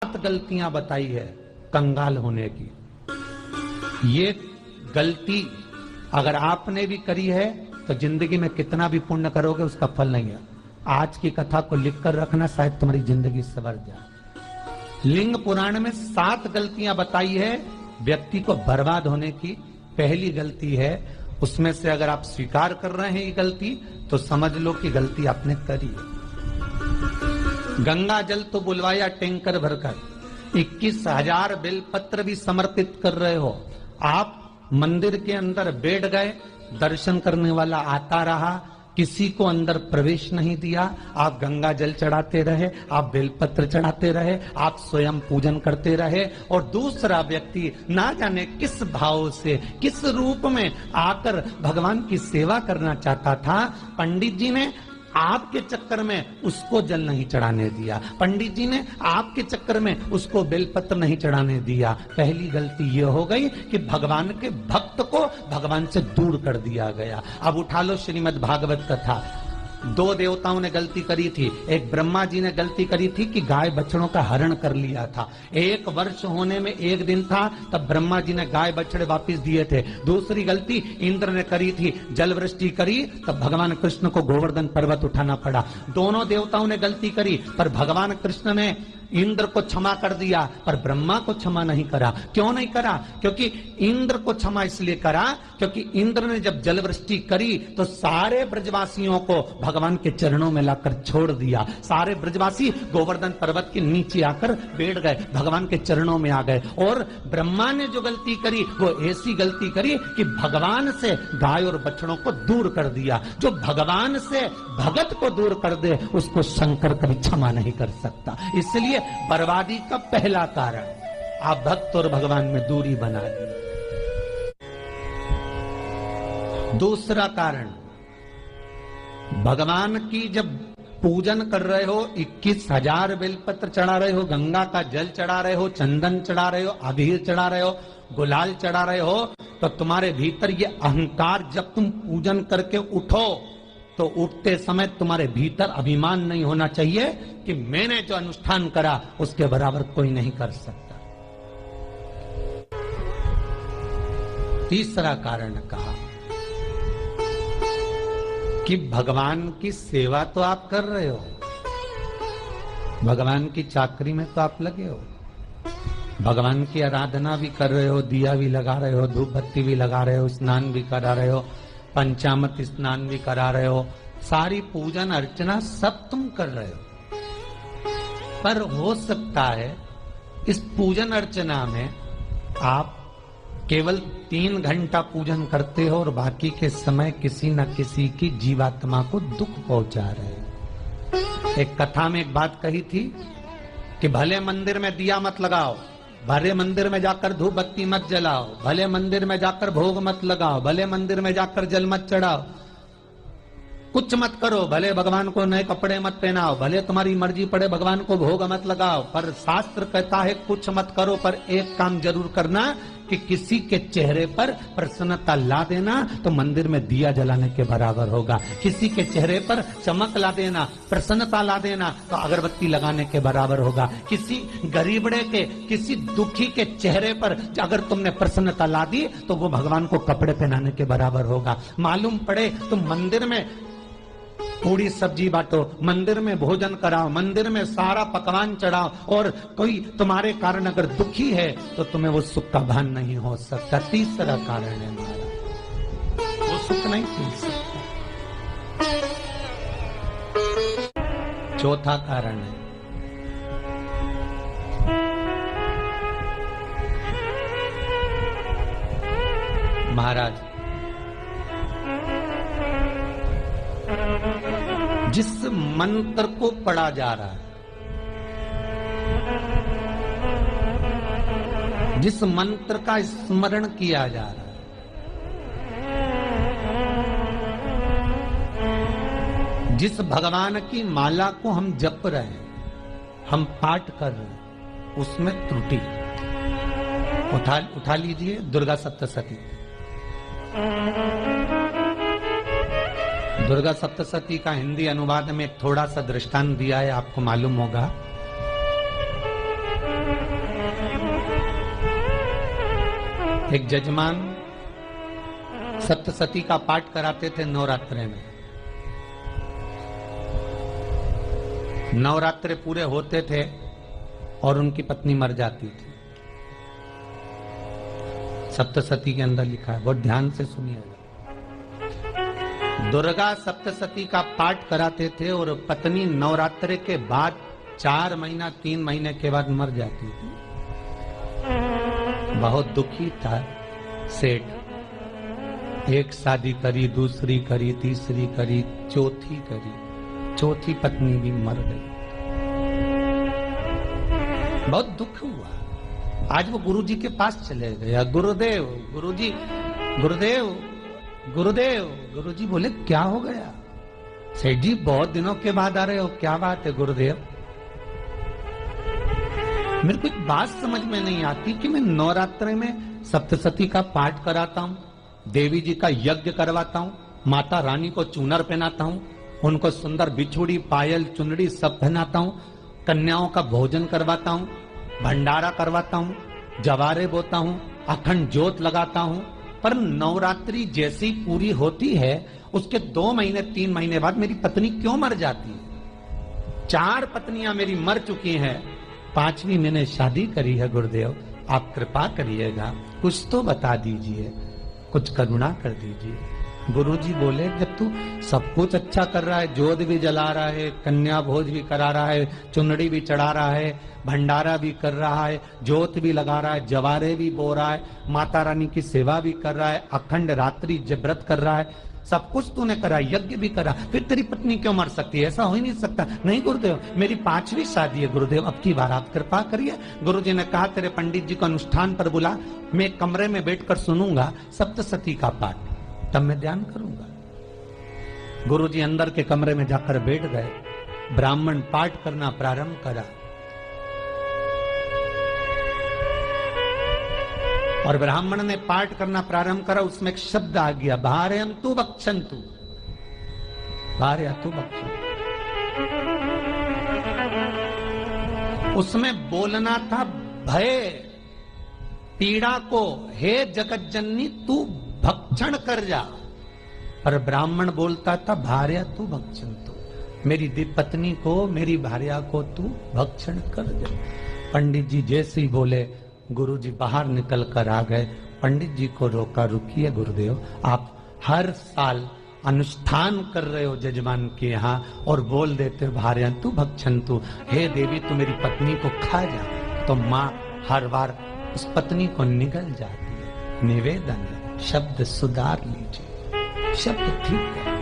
7 गलतियां बताई है कंगाल होने की। ये गलती अगर आपने भी करी है तो जिंदगी में कितना भी पुण्य करोगे उसका फल नहीं है। आज की कथा को लिखकर रखना, शायद तुम्हारी जिंदगी सवर जाए। लिंग पुराण में 7 गलतियां बताई है व्यक्ति को बर्बाद होने की। पहली गलती है, उसमें से अगर आप स्वीकार कर रहे हैं ये गलती तो समझ लो कि गलती आपने करी है। गंगा जल तो बुलवाया टैंकर भरकर, 21,000 बेलपत्र भी समर्पित कर रहे हो। आप मंदिर के अंदर बैठ गए, दर्शन करने वाला आता रहा, किसी को अंदर प्रवेश नहीं दिया। आप गंगा जल चढ़ाते रहे, आप बेलपत्र चढ़ाते रहे, आप स्वयं पूजन करते रहे, और दूसरा व्यक्ति ना जाने किस भाव से, किस रूप में आकर भगवान की सेवा करना चाहता था। पंडित जी ने आपके चक्कर में उसको जल नहीं चढ़ाने दिया, पंडित जी ने आपके चक्कर में उसको बेलपत्र नहीं चढ़ाने दिया। पहली गलती यह हो गई कि भगवान के भक्त को भगवान से दूर कर दिया गया। अब उठा लो श्रीमद् भागवत कथा। 2 देवताओं ने गलती करी थी। एक ब्रह्मा जी ने गलती करी थी कि गाय बछड़ों का हरण कर लिया था। 1 वर्ष होने में 1 दिन था तब ब्रह्मा जी ने गाय बछड़े वापस दिए थे। दूसरी गलती इंद्र ने करी थी, जल वृष्टि करी तब भगवान कृष्ण को गोवर्धन पर्वत उठाना पड़ा। दोनों देवताओं ने गलती करी पर भगवान कृष्ण ने इंद्र को क्षमा कर दिया पर ब्रह्मा को क्षमा नहीं करा। क्यों नहीं करा? क्योंकि इंद्र को क्षमा इसलिए करा क्योंकि इंद्र ने जब जल वृष्टि करी तो सारे ब्रजवासियों को भगवान के चरणों में लाकर छोड़ दिया। सारे ब्रजवासी गोवर्धन पर्वत के नीचे आकर बैठ गए, भगवान के चरणों में आ गए। और ब्रह्मा ने जो गलती करी वो ऐसी गलती करी कि भगवान से गाय और बछड़ों को दूर कर दिया। जो भगवान से भगत को दूर कर दे उसको शंकर कभी क्षमा नहीं कर सकता। इसलिए बर्बादी का पहला कारण आप भक्त और भगवान में दूरी बना दी। दूसरा कारण, भगवान की जब पूजन कर रहे हो, 21,000 बेलपत्र चढ़ा रहे हो, गंगा का जल चढ़ा रहे हो, चंदन चढ़ा रहे हो, अबीर चढ़ा रहे हो, गुलाल चढ़ा रहे हो, तो तुम्हारे भीतर ये अहंकार, जब तुम पूजन करके उठो तो उठते समय तुम्हारे भीतर अभिमान नहीं होना चाहिए कि मैंने जो अनुष्ठान करा उसके बराबर कोई नहीं कर सकता। तीसरा कारण कहा कि भगवान की सेवा तो आप कर रहे हो, भगवान की चाकरी में तो आप लगे हो, भगवान की आराधना भी कर रहे हो, दिया भी लगा रहे हो, धूप बत्ती भी लगा रहे हो, स्नान भी करा रहे हो, पंचामृत स्नान भी करा रहे हो, सारी पूजन अर्चना सब तुम कर रहे हो। पर हो सकता है इस पूजन अर्चना में आप केवल 3 घंटा पूजन करते हो और बाकी के समय किसी न किसी की जीवात्मा को दुख पहुंचा रहे हो। एक कथा में एक बात कही थी कि भले मंदिर में दिया मत लगाओ, भले मंदिर में जाकर धूप बत्ती मत जलाओ, भले मंदिर में जाकर भोग मत लगाओ, भले मंदिर में जाकर जल मत चढ़ाओ, कुछ मत करो, भले भगवान को नए कपड़े मत पहनाओ, भले तुम्हारी मर्जी पड़े भगवान को भोग मत लगाओ, पर शास्त्र कहता है कुछ मत करो पर एक काम जरूर करना कि किसी के चेहरे पर प्रसन्नता ला देना तो मंदिर में दिया जलाने के बराबर होगा। किसी के चेहरे पर चमक ला देना, प्रसन्नता ला देना तो अगरबत्ती लगाने के बराबर होगा। किसी गरीबड़े के, किसी दुखी के चेहरे पर अगर तुमने प्रसन्नता ला दी तो वो भगवान को कपड़े पहनाने के बराबर होगा। मालूम पड़े तुम मंदिर में पूरी सब्जी बांटो, मंदिर में भोजन कराओ, मंदिर में सारा पकवान चढ़ाओ और कोई तुम्हारे कारण अगर दुखी है तो तुम्हें वो सुख का भान नहीं हो सकता। तीसरा कारण है हमारा, वो सुख नहीं मिल सकता। चौथा कारण है महाराज, जिस मंत्र को पढ़ा जा रहा है, जिस मंत्र का स्मरण किया जा रहा है, जिस भगवान की माला को हम जप रहे हैं, हम पाठ कर रहे हैं, उसमें त्रुटि उठा लीजिए। दुर्गा सप्तशती, दुर्गा सप्तशती का हिंदी अनुवाद में थोड़ा सा दृष्टांत दिया है, आपको मालूम होगा। एक जजमान सप्तसती का पाठ कराते थे नवरात्रे में। नवरात्रे पूरे होते थे और उनकी पत्नी मर जाती थी। सप्तसती के अंदर लिखा है, बहुत ध्यान से सुनिएगा। दुर्गा सप्तसती का पाठ कराते थे और पत्नी नवरात्रे के बाद 4 महीना 3 महीने के बाद मर जाती थी। बहुत दुखी था सेठ। एक शादी करी, दूसरी करी, तीसरी करी, चौथी करी, चौथी पत्नी भी मर गई। बहुत दुख हुआ। आज वो गुरुजी के पास चले गया, गुरुदेव, गुरुजी, गुरुदेव, गुरुदेव। गुरुजी बोले क्या हो गया? सेठ जी बहुत दिनों के बाद आ रहे हो, क्या बात है गुरुदेव? मेरे को एक बात समझ में नहीं आती कि मैं नवरात्रि में सप्तसती का पाठ कराता हूँ, देवी जी का यज्ञ करवाता हूँ, माता रानी को चूनर पहनाता हूँ, उनको सुंदर बिछुड़ी, पायल, चुनरी सब पहनाता हूँ, कन्याओं का भोजन करवाता हूँ, भंडारा करवाता हूँ, जवारे बोता हूँ, अखंड ज्योत लगाता हूँ, पर नवरात्रि जैसी पूरी होती है उसके 2 महीने 3 महीने बाद मेरी पत्नी क्यों मर जाती है? 4 पत्नियां मेरी मर चुकी हैं, 5वीं मैंने शादी करी है। गुरुदेव आप कृपा करिएगा, कुछ तो बता दीजिए, कुछ करुणा कर दीजिए। गुरुजी बोले जब तू सब कुछ अच्छा कर रहा है, जोत भी जला रहा है, कन्या भोज भी करा रहा है, चुनरी भी चढ़ा रहा है, भंडारा भी कर रहा है, जोत भी लगा रहा है, जवारे भी बो रहा है, माता रानी की सेवा भी कर रहा है, अखंड रात्रि व्रत कर रहा है, सब कुछ तूने करा, यज्ञ भी करा, फिर तेरी पत्नी क्यों मर सकती है? ऐसा हो ही नहीं सकता। नहीं गुरुदेव मेरी 5वीं शादी है गुरुदेव, अब की बार आप कृपा करिए। गुरुजी ने कहा तेरे पंडित जी को अनुष्ठान पर बुला, मैं कमरे में बैठकर सुनूंगा सप्तसती का पाठ, तब मैं ध्यान करूंगा। गुरुजी अंदर के कमरे में जाकर बैठ गए, ब्राह्मण पाठ करना प्रारंभ करा और ब्राह्मण ने पाठ करना प्रारंभ करा। उसमें एक शब्द आ गया, भारयन्तु भक्षन्तु, भारयन्तु भक्षन्तु। उसमें बोलना था भय, पीड़ा को, हे जगत जननी तू भक्षण कर जा, और ब्राह्मण बोलता था भारयन्तु भक्षन्तु, मेरी पत्नी को, मेरी भार्या को तू भक्षण कर दे। पंडित जी जैसे ही बोले गुरुजी बाहर निकल कर आ गए। पंडित जी को रोका, रुकिए गुरुदेव, आप हर साल अनुष्ठान कर रहे हो जजमान के यहाँ और बोल देते भारयन्तु भक्षन्तु, हे देवी तू मेरी पत्नी को खा जा, तो माँ हर बार उस पत्नी को निगल जाती है। निवेदन शब्द सुधार लीजिए, शब्द ठीक है।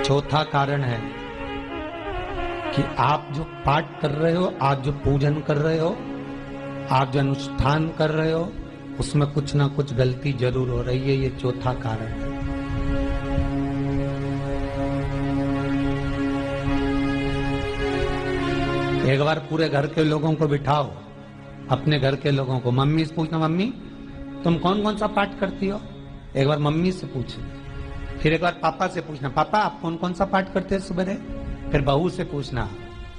चौथा कारण है कि आप जो पाठ कर रहे हो, आप जो पूजन कर रहे हो, आप जो अनुष्ठान कर रहे हो, उसमें कुछ ना कुछ गलती जरूर हो रही है। ये चौथा कारण है। एक बार पूरे घर के लोगों को बिठाओ, अपने घर के लोगों को, मम्मी से पूछना, मम्मी तुम कौन कौन सा पाठ करती हो? एक बार मम्मी से पूछना। फिर एक बार पापा से पूछना, पापा आप कौन कौन सा पाठ करते हैं सुबह? फिर बहू से पूछना,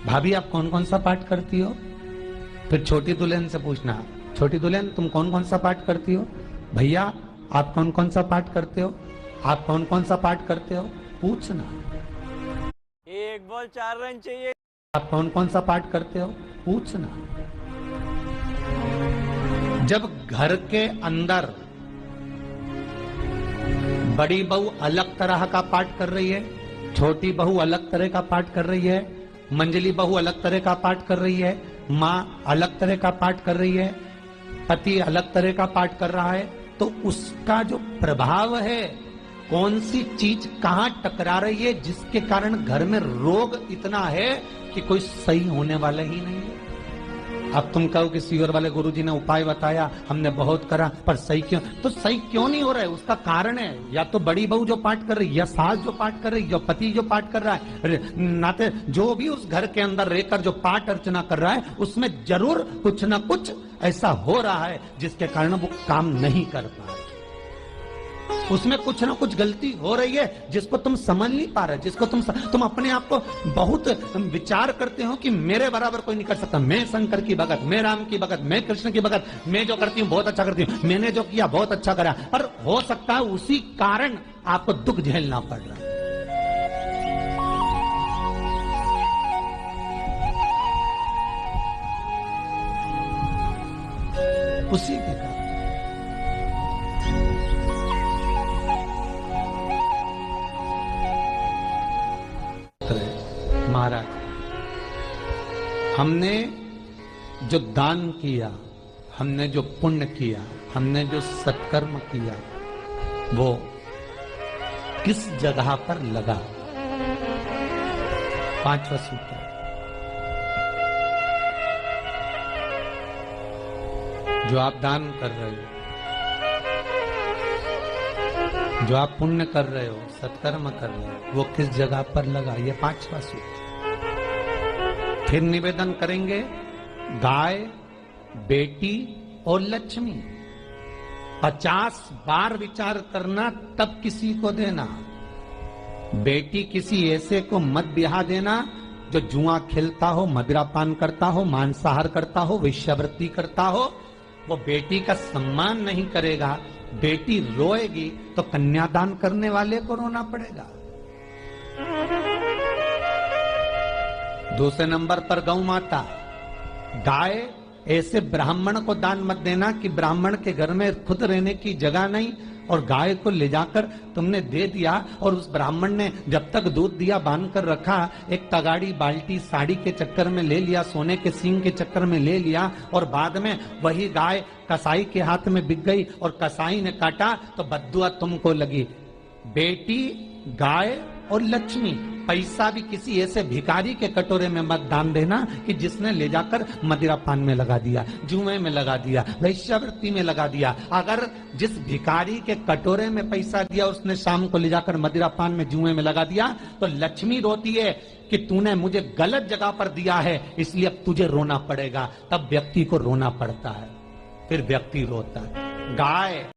भाभी आप कौन कौन सा पाठ करती हो? फिर छोटी दुल्हन से पूछना, छोटी दुल्हन तुम कौन कौन सा पाठ करती हो? भैया आप कौन कौन सा पाठ करते हो? आप कौन कौन सा पाठ करते हो? पूछना। 1 बॉल 4 रन चाहिए। आप कौन कौन सा पाठ करते हो? पूछना। जब घर के अंदर बड़ी बहू अलग तरह का पाठ कर रही है, छोटी बहू अलग तरह का पाठ कर रही है, मंजली बहू अलग तरह का पाठ कर रही है, माँ अलग तरह का पाठ कर रही है, पति अलग तरह का पाठ कर रहा है, तो उसका जो प्रभाव है, कौन सी चीज कहाँ टकरा रही है, जिसके कारण घर में रोग इतना है कि कोई सही होने वाला ही नहीं है। अब तुम कहो कि सीवर वाले गुरुजी ने उपाय बताया, हमने बहुत करा, पर सही क्यों? तो सही क्यों नहीं हो रहा है? उसका कारण है या तो बड़ी बहू जो पाठ कर रही है, या सास जो पाठ कर रही है, या पति जो पाठ कर रहा है, नाते जो भी उस घर के अंदर रहकर जो पाठ अर्चना कर रहा है, उसमें जरूर कुछ ना कुछ ऐसा हो रहा है जिसके कारण वो काम नहीं कर पा रहे। उसमें कुछ ना कुछ गलती हो रही है जिसको तुम समझ नहीं पा रहे, जिसको तुम अपने आप को बहुत विचार करते हो कि मेरे बराबर कोई नहीं कर सकता, मैं शंकर की भगत, मैं राम की भगत, मैं कृष्ण की भगत, मैं जो करती हूँ बहुत अच्छा करती हूँ, मैंने जो किया बहुत अच्छा करा। पर हो सकता है उसी कारण आपको दुख झेलना पड़ रहा है, उसी के कारण। महाराज, हमने जो दान किया, हमने जो पुण्य किया, हमने जो सत्कर्म किया, वो किस जगह पर लगा? 5वां सूत्र। जो आप दान कर रहे हो, जो आप पुण्य कर रहे हो, सत्कर्म कर रहे हो, वो किस जगह पर लगा? ये 5वां सूत्र। फिर निवेदन करेंगे, गाय, बेटी और लक्ष्मी 50 बार विचार करना, तब किसी को देना। बेटी किसी ऐसे को मत ब्याह देना जो जुआ खेलता हो, मदिरापान करता हो, मांसाहार करता हो, वेश्यावृत्ति करता हो। वो बेटी का सम्मान नहीं करेगा, बेटी रोएगी तो कन्यादान करने वाले को रोना पड़ेगा। दूसरे नंबर पर गौ माता, गाय ऐसे ब्राह्मण को दान मत देना कि ब्राह्मण के घर में खुद रहने की जगह नहीं और गाय को ले जाकर तुमने दे दिया और उस ब्राह्मण ने जब तक दूध दिया बांध कर रखा, एक तगाड़ी बाल्टी साड़ी के चक्कर में ले लिया, सोने के सींग के चक्कर में ले लिया और बाद में वही गाय कसाई के हाथ में बिक गई और कसाई ने काटा तो बद्दुआ तुमको लगी। बेटी, गाय और लक्ष्मी, पैसा भी किसी ऐसे भिखारी के कटोरे में मत दान देना कि जिसने ले जाकर मदिरापान में लगा दिया, जुए में लगा दिया, वेश्यावृत्ति में लगा दिया। अगर जिस भिखारी के कटोरे में पैसा दिया उसने शाम को ले जाकर मदिरापान में, जुए में लगा दिया, तो लक्ष्मी रोती है कि तूने मुझे गलत जगह पर दिया है, इसलिए अब तुझे रोना पड़ेगा। तब व्यक्ति को रोना पड़ता है, फिर व्यक्ति रोता है। गाय